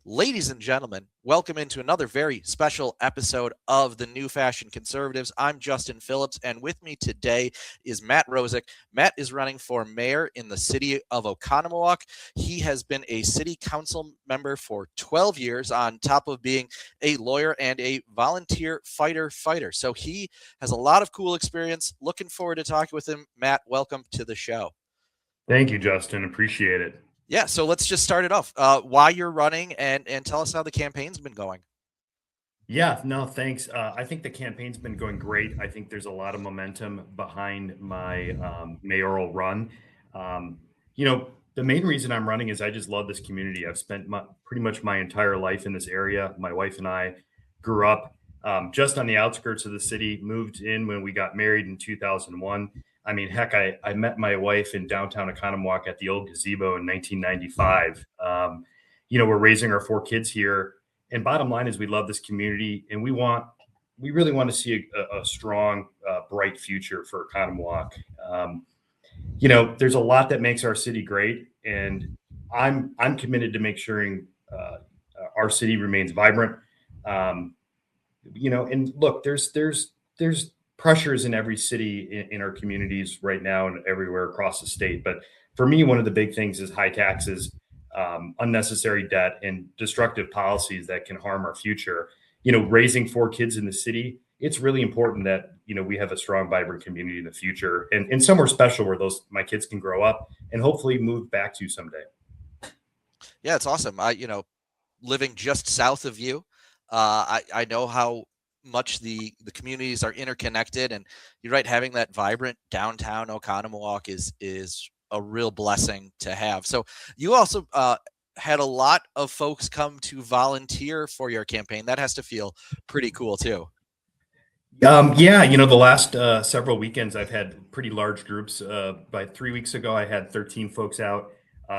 Ladies and gentlemen, welcome into another very special episode of the New Fashion Conservatives. I'm Justin Phillips, and with me today is Matt Rosek. Matt is running for mayor in the city of Oconomowoc. He has been a city council member for 12 years, on top of being a lawyer and a volunteer fighter. So he has a lot of cool experience. Looking forward to talking with him. Matt, welcome to the show. Thank you, Justin. Appreciate it. Yeah, so let's just start it off. Why you're running and tell us how the campaign's been going. Yeah, no, thanks. I think the campaign's been going great. I think there's a lot of momentum behind my mayoral run. The main reason I'm running is I just love this community. I've spent pretty much my entire life in this area. My wife and I grew up just on the outskirts of the city, moved in when we got married in 2001. I mean, heck, I met my wife in downtown Oconomowoc at the old gazebo in 1995. We're raising our 4 kids here. And bottom line is we love this community, and we really want to see a strong, bright future for Oconomowoc. There's a lot that makes our city great, and I'm committed to make sure our city remains vibrant. And look, there's pressures in every city in our communities right now and everywhere across the state. But for me, one of the big things is high taxes, unnecessary debt, and destructive policies that can harm our future. Raising 4 kids in the city, it's really important that, we have a strong, vibrant community in the future and somewhere special where my kids can grow up and hopefully move back to someday. Yeah, it's awesome. Living just south of you, I know how much the communities are interconnected, and you're right, having that vibrant downtown Oconomowoc is a real blessing to have. So you also had a lot of folks come to volunteer for your campaign. That has to feel pretty cool too. The last several weekends I've had pretty large groups. By 3 weeks ago, I had 13 folks out.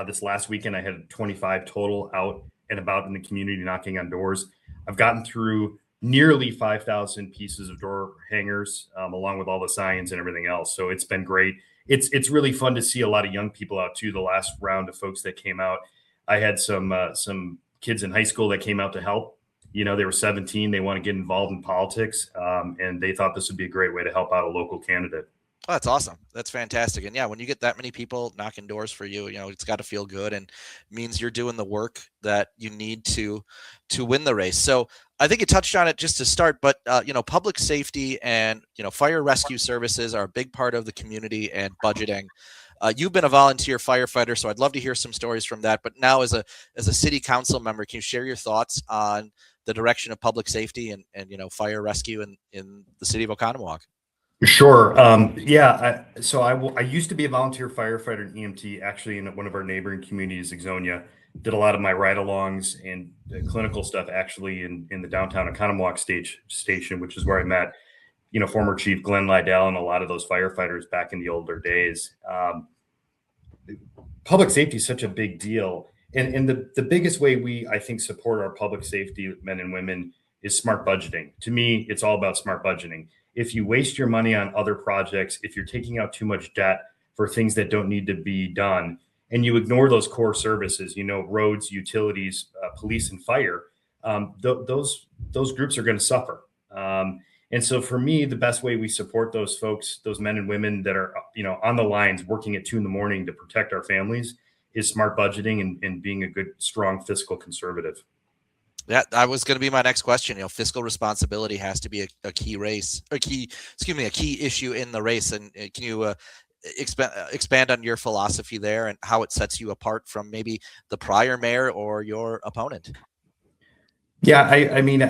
This last weekend, I had 25 total out and about in the community knocking on doors. I've gotten through nearly 5,000 pieces of door hangers, along with all the signs and everything else. So it's been great. It's really fun to see a lot of young people out too. The last round of folks that came out, I had some kids in high school that came out to help. They were 17. They want to get involved in politics, and they thought this would be a great way to help out a local candidate. Oh, that's awesome. That's fantastic. And yeah, when you get that many people knocking doors for you, it's got to feel good and means you're doing the work that you need to win the race. So I think you touched on it just to start, but public safety and fire rescue services are a big part of the community and budgeting. You've been a volunteer firefighter, so I'd love to hear some stories from that. But now, as a city council member, can you share your thoughts on the direction of public safety and fire rescue in the city of Oconomowoc? Sure. I used to be a volunteer firefighter and EMT, actually, in one of our neighboring communities, Ixonia. Did a lot of my ride-alongs and clinical stuff actually in the downtown Oconomowoc station, which is where I met, former Chief Glenn Lydell and a lot of those firefighters back in the older days. Public safety is such a big deal. And the biggest way I think, support our public safety men and women is smart budgeting. To me, it's all about smart budgeting. If you waste your money on other projects, if you're taking out too much debt for things that don't need to be done, and you ignore those core services, roads, utilities, police, and fire, those groups are going to suffer. And so for me, the best way we support those folks, those men and women that are, on the lines working at 2 a.m. to protect our families, is smart budgeting and being a good, strong fiscal conservative. That was going to be my next question. Fiscal responsibility has to be a key issue in the race. And can you expand on your philosophy there and how it sets you apart from maybe the prior mayor or your opponent? Yeah, I mean,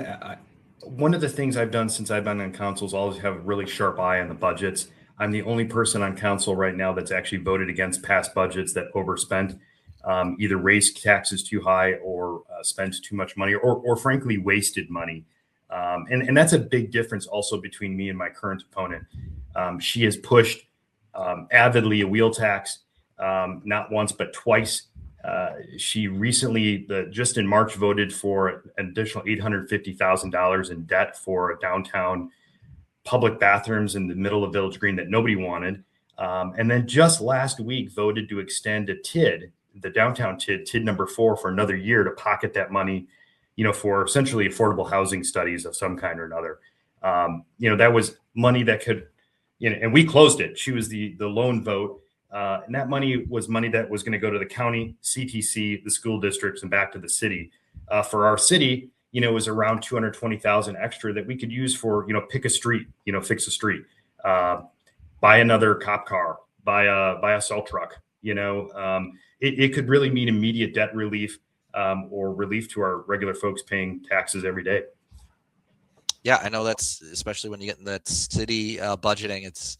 one of the things I've done since I've been on council is always have a really sharp eye on the budgets. I'm the only person on council right now that's actually voted against past budgets that overspent, either raised taxes too high or spent too much money or frankly wasted money. And that's a big difference also between me and my current opponent. She has pushed avidly a wheel tax, not once but twice. She recently, just in March, voted for an additional $850,000 in debt for downtown public bathrooms in the middle of Village Green that nobody wanted. And then just last week voted to extend a TID, the downtown TID number 4 for another year to pocket that money, for essentially affordable housing studies of some kind or another. That was money that could, and we closed it. She was the lone vote. And that money was money that was going to go to the county, CTC, the school districts, and back to the city. For our city, it was around 220,000 extra that we could use for, pick a street, fix a street, buy another cop car, buy a salt truck. It could really mean immediate debt relief, or relief to our regular folks paying taxes every day. Yeah, I know that's, especially when you get in that city budgeting, it's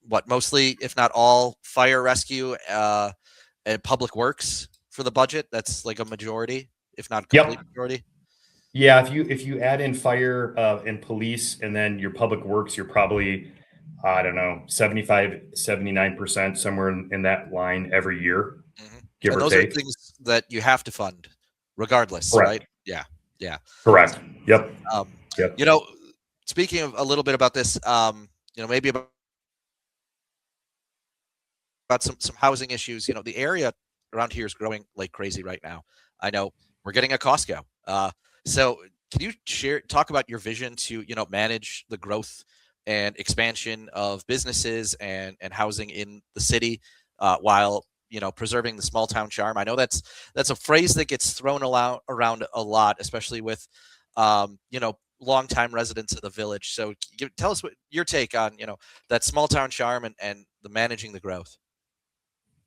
what mostly, if not all, fire rescue and public works for the budget. That's like a majority, if not complete majority. Yeah, if you add in fire and police and then your public works, you're probably, I don't know, 75, 79%, somewhere in that line every year, give and or those take. are things that you have to fund regardless, Correct. right? Yeah. Correct. Yep. Speaking of a little bit about this, maybe about some housing issues. The area around here is growing like crazy right now. I know we're getting a Costco. So can you talk about your vision to, manage the growth and expansion of businesses and housing in the city, while, preserving the small town charm? I know that's a phrase that gets thrown around a lot, especially with, longtime residents of the village. So tell us what your take on, that small town charm and the managing the growth.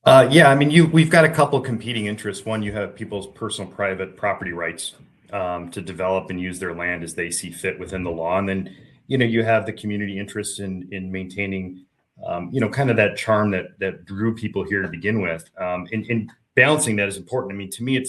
We've got a couple competing interests. One, you have people's personal private property rights to develop and use their land as they see fit within the law. And then, you have the community interest in maintaining, kind of that charm that drew people here to begin with. And balancing that is important. To me,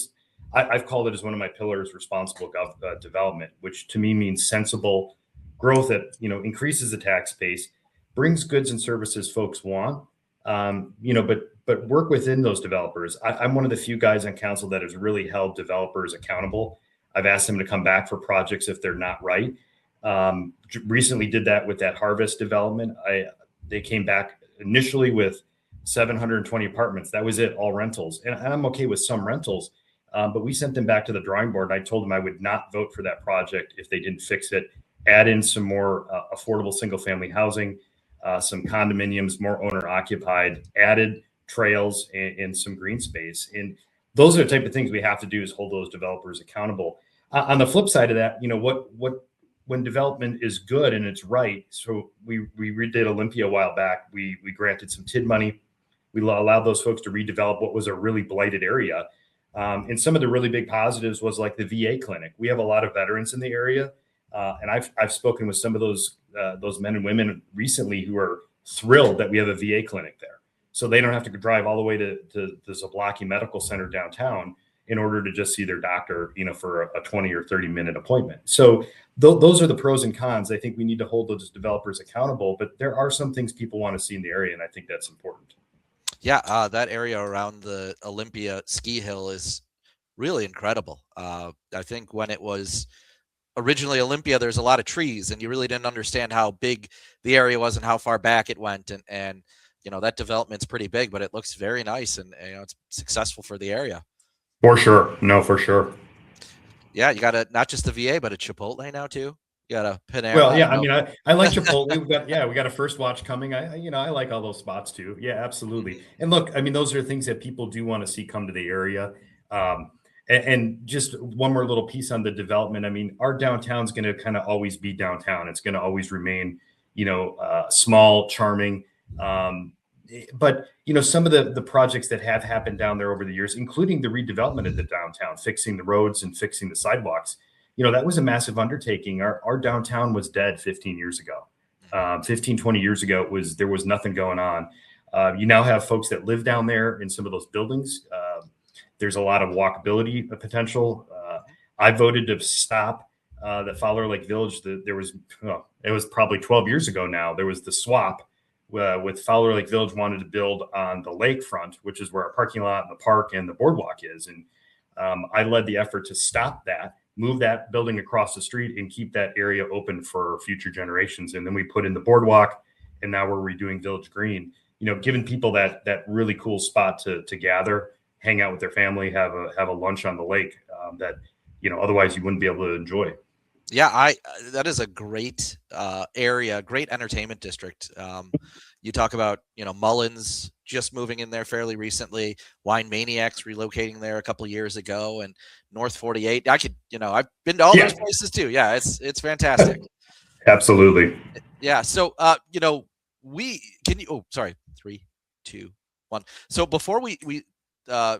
I've called it as one of my pillars, responsible development, which to me means sensible growth that, increases the tax base, brings goods and services folks want, but work within those developers. I'm one of the few guys on council that has really held developers accountable. I've asked them to come back for projects if they're not right. Recently did that with that Harvest development. They came back initially with 720 apartments. That was it, all rentals. And I'm okay with some rentals, but we sent them back to the drawing board. And I told them I would not vote for that project if they didn't fix it, add in some more affordable single family housing, some condominiums, more owner occupied, added trails and some green space. And those are the type of things we have to do, is hold those developers accountable. On the flip side of that, when development is good and it's right. So we redid Olympia a while back. We granted some TID money. We allowed those folks to redevelop what was a really blighted area. And some of the really big positives was like the VA clinic. We have a lot of veterans in the area. And I've spoken with some of those men and women recently who are thrilled that we have a VA clinic there. So they don't have to drive all the way to the Zablocki Medical Center downtown in order to just see their doctor, for a 20 or 30-minute appointment. So those are the pros and cons. I think we need to hold those developers accountable, but there are some things people want to see in the area, and I think that's important. Yeah, that area around the Olympia ski hill is really incredible. I think when it was originally Olympia, there's a lot of trees, and you really didn't understand how big the area was and how far back it went. And that development's pretty big, but it looks very nice, and it's successful for the area. For sure. No, for sure. Yeah, you got not just the VA, but a Chipotle now too. You got a Panera. Well, yeah, I like Chipotle. we got a First Watch coming. I like all those spots too. Yeah, absolutely. And look, those are things that people do want to see come to the area. And just one more little piece on the development. Our downtown's going to kind of always be downtown. It's going to always remain, small, charming. But some of the projects that have happened down there over the years, including the redevelopment of the downtown, fixing the roads and fixing the sidewalks, that was a massive undertaking. Our downtown was dead 15 years ago. 15, 20 years ago, there was nothing going on. You now have folks that live down there in some of those buildings. There's a lot of walkability potential. I voted to stop the Fowler Lake Village. It was probably 12 years ago now. There was the swap with Fowler Lake Village wanted to build on the lakefront, which is where our parking lot and the park and the boardwalk is. And I led the effort to stop that, move that building across the street, and keep that area open for future generations. And then we put in the boardwalk, and now we're redoing Village Green, giving people that really cool spot to gather, hang out with their family, have a lunch on the lake that otherwise you wouldn't be able to enjoy. Yeah, that is a great area, great entertainment district. You talk about Mullins just moving in there fairly recently, Wine Maniacs relocating there a couple of years ago, and North 48. I've been to all those places too. Yeah, it's fantastic. Absolutely. Yeah. So oh, sorry, 3, 2, 1. So before we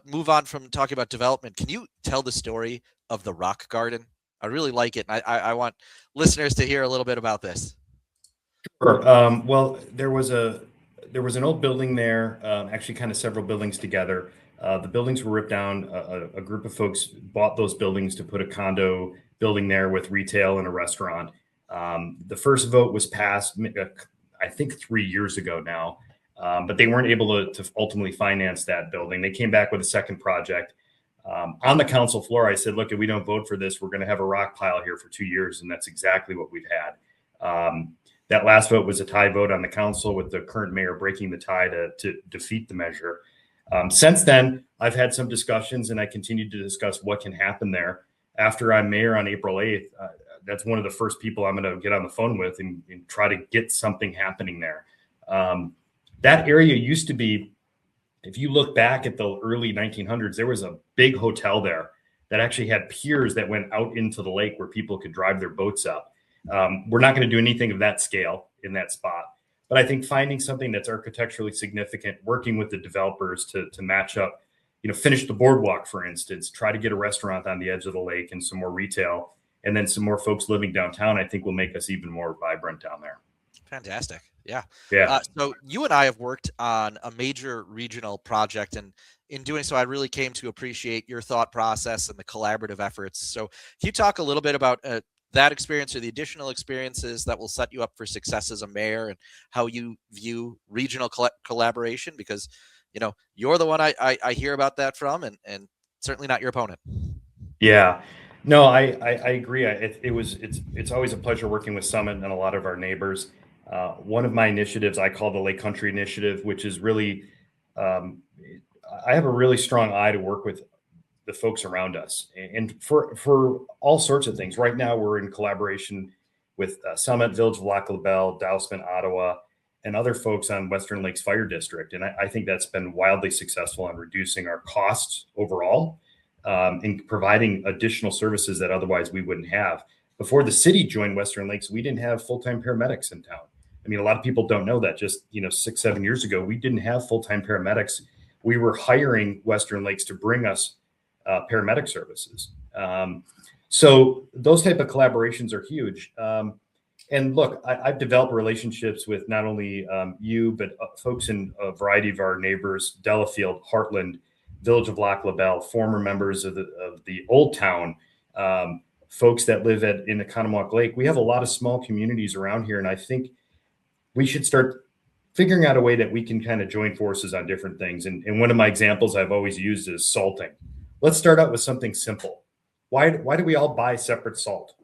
move on from talking about development, can you tell the story of the rock garden? I really like it, and I want listeners to hear a little bit about this. Sure. Well, there was an old building there, actually, kind of several buildings together. The buildings were ripped down. A group of folks bought those buildings to put a condo building there with retail and a restaurant. The first vote was passed, I think, 3 years ago now, but they weren't able to ultimately finance that building. They came back with a second project. On the council floor, I said, look, if we don't vote for this, we're going to have a rock pile here for 2 years. And that's exactly what we've had. That last vote was a tie vote on the council, with the current mayor breaking the tie to defeat the measure. Since then, I've had some discussions, and I continue to discuss what can happen there. After I'm mayor on April 8th, that's one of the first people I'm going to get on the phone with and try to get something happening there. That area used to be, if you look back at the early 1900s, there was a big hotel there that actually had piers that went out into the lake where people could drive their boats up. We're not going to do anything of that scale in that spot, but I think finding something that's architecturally significant, working with the developers to match up, finish the boardwalk, for instance, try to get a restaurant on the edge of the lake and some more retail, and then some more folks living downtown, I think will make us even more vibrant down there. Fantastic. Yeah. Yeah. So you and I have worked on a major regional project, and in doing so, I really came to appreciate your thought process and the collaborative efforts. So can you talk a little bit about that experience or the additional experiences that will set you up for success as a mayor, and how you view regional collaboration? Because, you're the one I hear about that from, and certainly not your opponent. Yeah. No, I agree. It's always a pleasure working with Summit and a lot of our neighbors. One of my initiatives I call the Lake Country Initiative, which is really, I have a really strong eye to work with the folks around us, and for all sorts of things. Right now, we're in collaboration with Summit, Village of Lac La Belle, Dousman, Ottawa, and other folks on Western Lakes Fire District. And I think that's been wildly successful in reducing our costs overall, and providing additional services that otherwise we wouldn't have. Before the city joined Western Lakes, we didn't have full-time paramedics in town. I mean, a lot of people don't know that. Just 6-7 years ago, we didn't have full-time paramedics. We were hiring Western Lakes to bring us paramedic services. So those type of collaborations are huge. And look, I've developed relationships with not only you, but folks in a variety of our neighbors: Delafield, Heartland, Village of Lac La Belle, former members of the Old Town, folks that live in Oconomowoc Lake. We have a lot of small communities around here, and I think we should start figuring out a way that we can kind of join forces on different things. And one of my examples I've always used is salting. Let's start out with something simple. Why do we all buy separate salt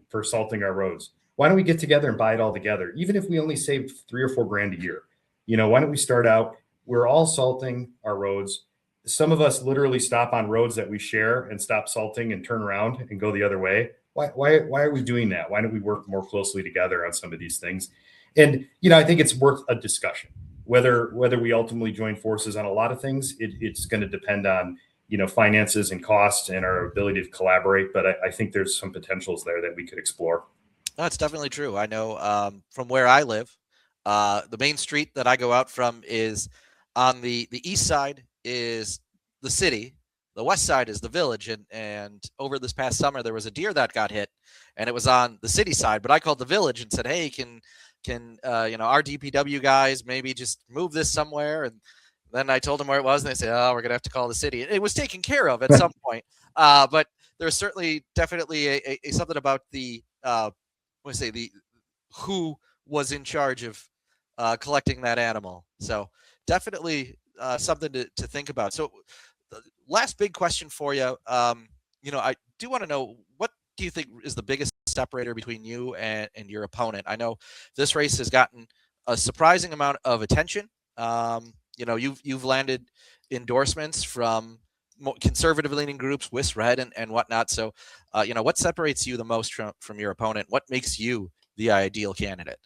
for salting our roads? Why don't we get together and buy it all together? Even if we only save $3 or $4 grand a year, why don't we start out? We're all salting our roads. Some of us literally stop on roads that we share and stop salting and turn around and go the other way. Why are we doing that? Why don't we work more closely together on some of these things? And, I think it's worth a discussion. Whether we ultimately join forces on a lot of things, it's going to depend on, finances and costs and our ability to collaborate. But I think there's some potentials there that we could explore. That's definitely true. I know from where I live, the main street that I go out from is on the east side is the city. The west side is the village. And over this past summer, there was a deer that got hit, and it was on the city side. But I called the village and said, hey, can our DPW guys maybe just move this somewhere? And then I told them where it was, and they said, oh, we're going to have to call the city. It was taken care of at some point. But there's certainly definitely a something about the who was in charge of collecting that animal. So definitely something to think about. So the last big question for you, I do want to know, what do you think is the biggest separator between you and your opponent? I know this race has gotten a surprising amount of attention. You've landed endorsements from conservative leaning groups, WIS Red and whatnot. So, what separates you the most from your opponent? What makes you the ideal candidate?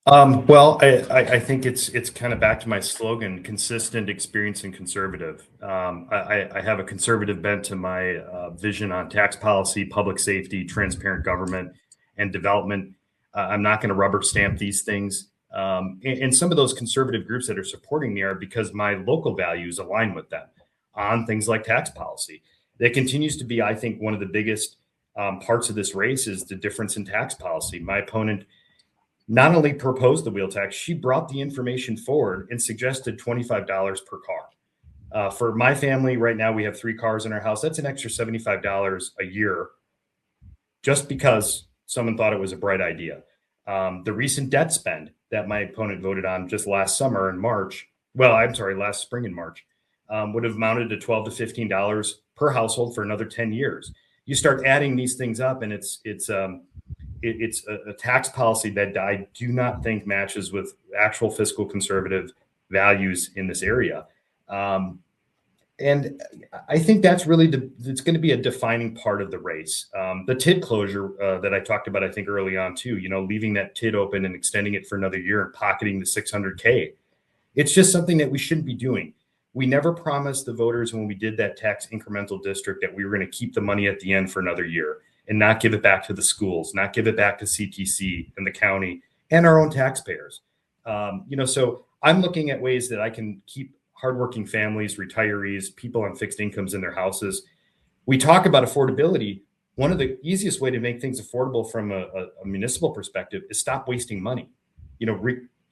Well, I think it's kind of back to my slogan: consistent, experienced, and conservative. I have a conservative bent to my vision on tax policy, public safety, transparent government, and development. I'm not going to rubber stamp these things. And some of those conservative groups that are supporting me are because my local values align with them on things like tax policy. That continues to be, I think, one of the biggest parts of this race is the difference in tax policy. My opponent not only proposed the wheel tax, she brought the information forward and suggested $25 per car. For my family, right now, we have 3 cars in our house. That's an extra $75 a year just because someone thought it was a bright idea. The recent debt spend that my opponent voted on just last summer in March, last spring in March, would have amounted to $12 to $15 per household for another 10 years. You start adding these things up, and it's a tax policy that I do not think matches with actual fiscal conservative values in this area. And I think that's really it's going to be a defining part of the race. The TID closure that I talked about, I think early on too, leaving that TID open and extending it for another year and pocketing the $600K. It's just something that we shouldn't be doing. We never promised the voters when we did that tax incremental district that we were going to keep the money at the end for another year and not give it back to the schools, not give it back to CTC and the county and our own taxpayers. So I'm looking at ways that I can keep hardworking families, retirees, people on fixed incomes in their houses. We talk about affordability. One of the easiest way to make things affordable from a municipal perspective is stop wasting money.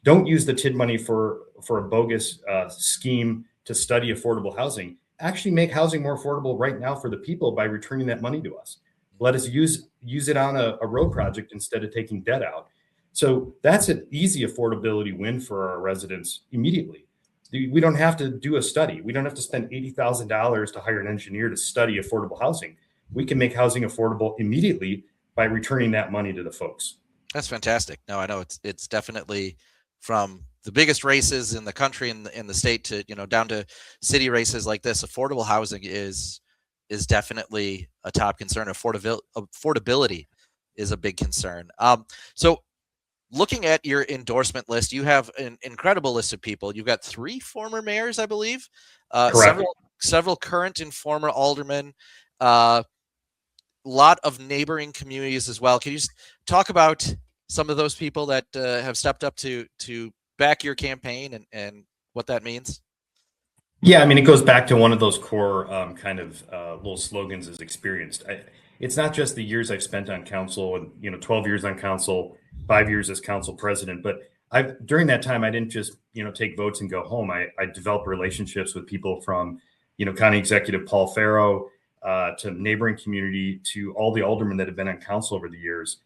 Don't use the TID money for a bogus scheme to study affordable housing. Actually make housing more affordable right now for the people by returning that money to us. Let us use it on a road project instead of taking debt out. So that's an easy affordability win for our residents immediately. We don't have to do a study. We don't have to spend $80,000 to hire an engineer to study affordable housing. We can make housing affordable immediately by returning that money to the folks. That's fantastic. No, I know it's definitely from the biggest races in the country and in the state to, down to city races like this. Affordable housing is definitely a top concern. Affordability is a big concern. So looking at your endorsement list, you have an incredible list of people. You've got 3 former mayors, I believe, several current and former aldermen, lot of neighboring communities as well. Can you just talk about some of those people that have stepped up to back your campaign and what that means? Yeah, I mean, it goes back to one of those core little slogans is experienced. It's not just the years I've spent on council and, 12 years on council, 5 years as council president, but during that time, I didn't just, take votes and go home. I developed relationships with people from, County Executive Paul Farrow to neighboring community to all the aldermen that have been on council over the years.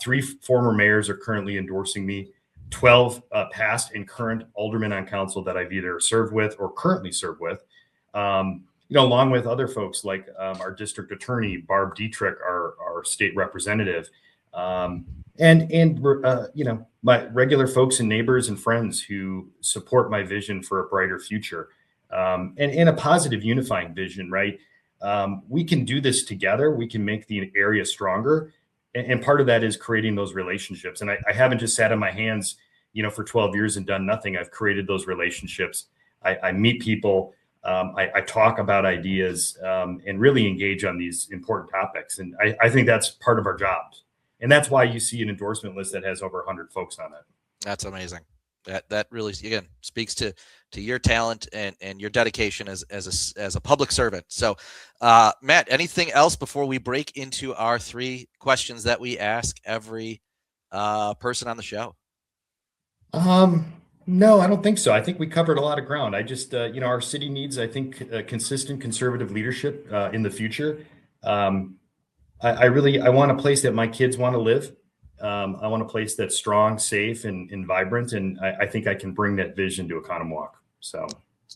3 former mayors are currently endorsing me. 12 past and current aldermen on council that I've either served with or currently serve with, along with other folks like our district attorney, Barb Dietrich, our state representative, and my regular folks and neighbors and friends who support my vision for a brighter future and a positive unifying vision, right? We can do this together. We can make the area stronger. And part of that is creating those relationships. And I haven't just sat on my hands, for 12 years and done nothing. I've created those relationships. I meet people. I talk about ideas and really engage on these important topics. And I think that's part of our jobs. And that's why you see an endorsement list that has over 100 folks on it. That's amazing. That really, again, speaks to your talent and your dedication as a public servant. So, Matt, anything else before we break into our 3 questions that we ask every person on the show? No, I don't think so. I think we covered a lot of ground. I just, our city needs, I think, consistent conservative leadership in the future. I want a place that my kids want to live. I want a place that's strong, safe, and vibrant. And I think I can bring that vision to Oconomowoc. So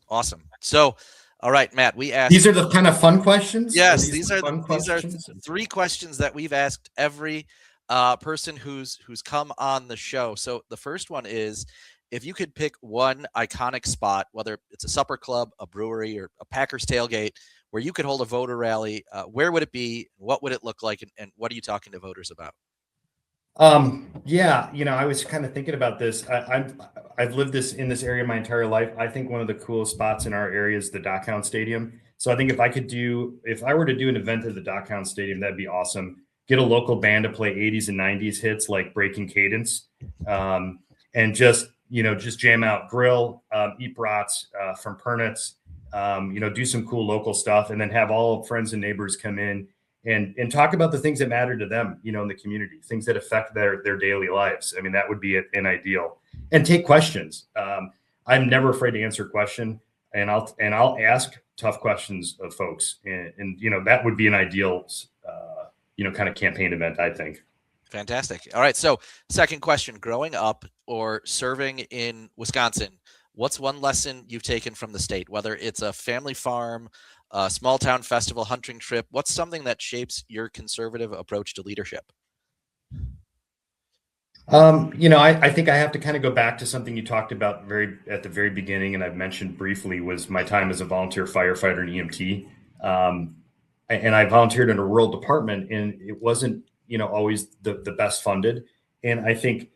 awesome. So, all right, Matt, we asked. These are the kind of fun questions. Yes, these are 3 questions that we've asked every person who's come on the show. So the first one is if you could pick one iconic spot, whether it's a supper club, a brewery, or a Packers tailgate, where you could hold a voter rally, where would it be? What would it look like? And what are you talking to voters about? Yeah, I was kind of thinking about this. I've lived in this area my entire life. I think one of the coolest spots in our area is the Dockhound Stadium. So I think if I were to do an event at the Dockhound Stadium, that'd be awesome. Get a local band to play 80s and 90s hits like Breaking Cadence, and just jam out, grill, eat brats from Pernitz, do some cool local stuff, and then have all friends and neighbors come in and talk about the things that matter to them, in the community, things that affect their daily lives. I mean, that would be an ideal. And take questions. I'm never afraid to answer a question, and I'll ask tough questions of folks, and that would be an ideal, kind of campaign event, I think. Fantastic. All right. So, second question: growing up or serving in Wisconsin, what's one lesson you've taken from the state? Whether it's a family farm, a small town festival, hunting trip, what's something that shapes your conservative approach to leadership? I think I have to kind of go back to something you talked about at the very beginning, and I've mentioned briefly, was my time as a volunteer firefighter and EMT. And I volunteered in a rural department, and it wasn't, always the best funded. And I think,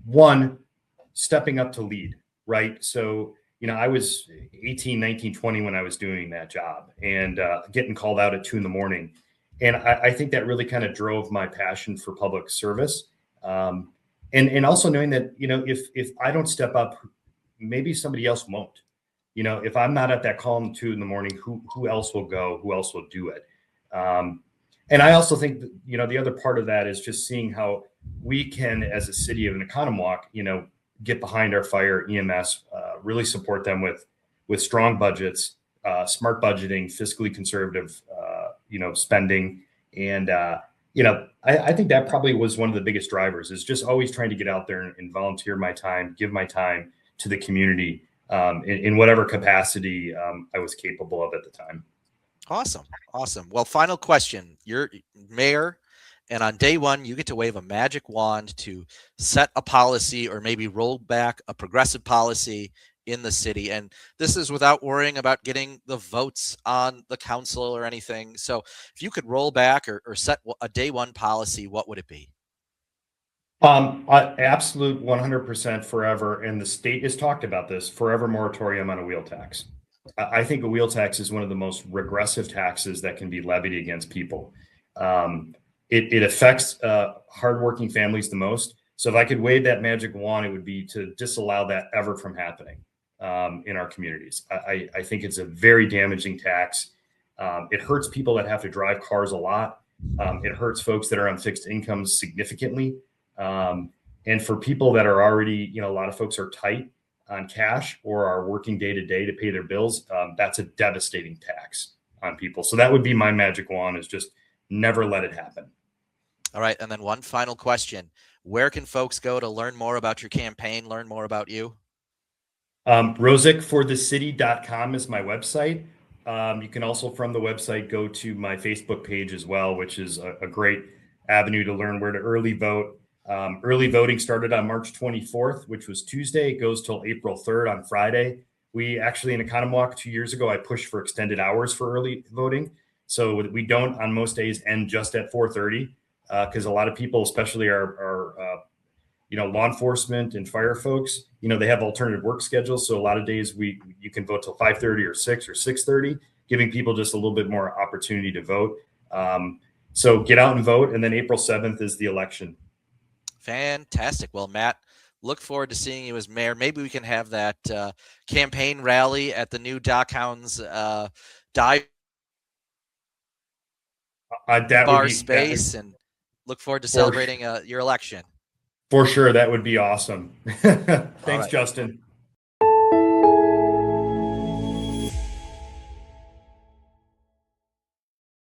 one, stepping up to lead, right? So, I was 18, 19, 20 when I was doing that job, and getting called out at 2 a.m. And I think that really kind of drove my passion for public service. And also knowing that, if I don't step up, maybe somebody else won't. If I'm not at that call at 2 a.m, who else will go? Who else will do it? And I also think that, the other part of that is just seeing how we can, as a city of Oconomowoc, get behind our fire EMS, really support them with strong budgets, smart budgeting, fiscally conservative, spending. And, I think that probably was one of the biggest drivers, is just always trying to get out there and volunteer my time, give my time to the community, in whatever capacity I was capable of at the time. Awesome. Awesome. Well, final question. You're mayor, and on day one, you get to wave a magic wand to set a policy or maybe roll back a progressive policy in the city. And this is without worrying about getting the votes on the council or anything. So if you could roll back or set a day one policy, what would it be? Absolute 100% forever. And the state has talked about this forever moratorium on a wheel tax. I think a wheel tax is one of the most regressive taxes that can be levied against people. It affects hardworking families the most. So if I could wave that magic wand, it would be to disallow that ever from happening in our communities. I think it's a very damaging tax. It hurts people that have to drive cars a lot. It hurts folks that are on fixed incomes significantly. And for people that are already, a lot of folks are tight on cash or are working day to day to pay their bills. That's a devastating tax on people. So that would be my magic wand, is just never let it happen. All right. And then one final question. Where can folks go to learn more about your campaign, learn more about you? Rosekforthecity.com is my website. You can also, from the website, go to my Facebook page as well, which is a great avenue to learn where to early vote. Early voting started on March 24th, which was Tuesday. It goes till April 3rd on Friday. We actually, in Oconomowoc 2 years ago, I pushed for extended hours for early voting. So we don't on most days end just at 4:30, because a lot of people, especially our law enforcement and fire folks, they have alternative work schedules. So a lot of days you can vote till 5:30 or 6 or 6:30, giving people just a little bit more opportunity to vote. So get out and vote. And then April 7th is the election. Fantastic. Well, Matt, look forward to seeing you as mayor. Maybe we can have that campaign rally at the new Dockhounds dive bar space, and look forward to celebrating your election. For sure. That would be awesome. Thanks, right. Justin.